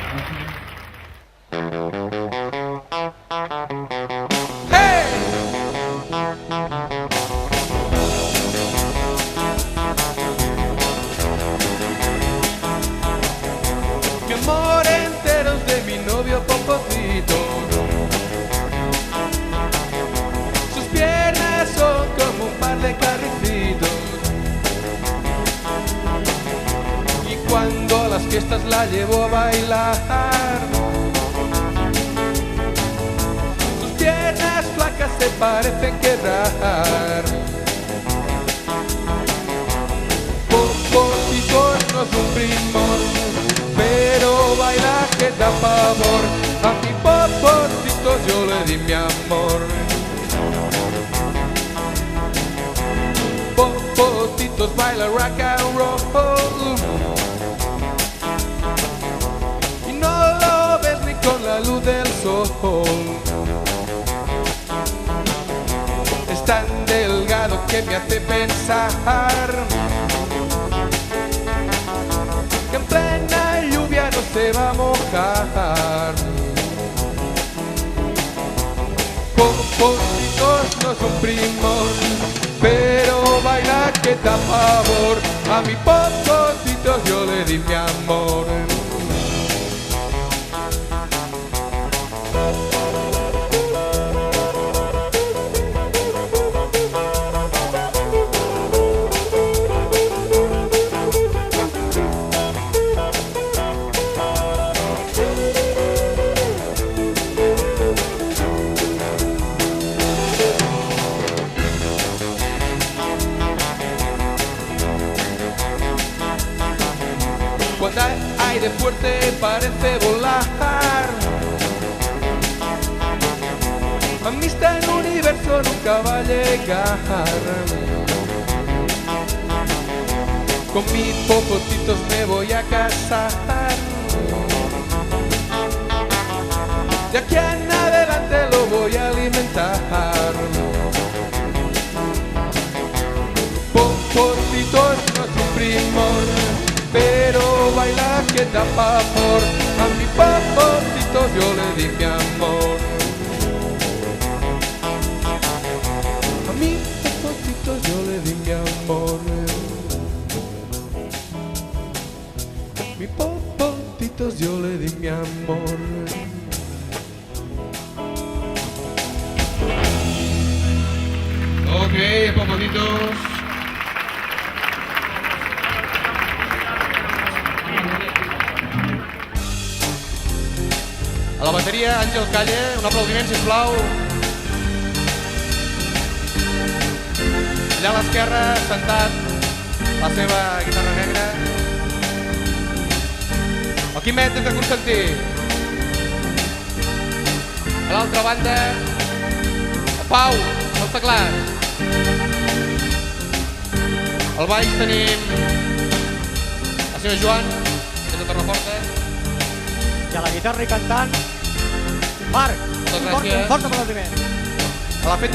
Mi amor entero es de mi novio Popocito. Sus piernas son como un par de carricitos. Y cuando a las fiestas la llevo a bailar, sus piernas flacas se parecen quebrar. Popocito no es un primor, pero baila que da pavor. A mi Popocito yo le di mi amor. Popotitos baila rock and roll y no lo ves ni con la luz del sol. Es tan delgado que me hace pensar que en plena lluvia no se va a mojar. Popocitos no es un primor, pero baila que da pavor. A mi Popocito yo le di mi amor. Cuando hay aire fuerte parece volar. A mí este universo nunca va a llegar. Con mis Popotitos me voy a casar. De aquí en adelante lo voy a alimentar. Popotitos no es un primor, pero baila que da pavor. A mi Popocito yo le di mi amor. A mi Popocito yo le di mi amor. A mi Popocito yo le di mi amor. Ok, Popotitos. A la bateria, Àngel Calle, un aplaudiment, sisplau. Allà a l'esquerra, sentat, la seva guitarra negra. El Quimet des de Constantí. A l'altra banda, el Pau, els teclats. Al baix tenim el senyor Joan, des de Torreforta. I a la guitarra i cantant, Marc. Moltes gràcies. Un fort aplaudiment. A la fent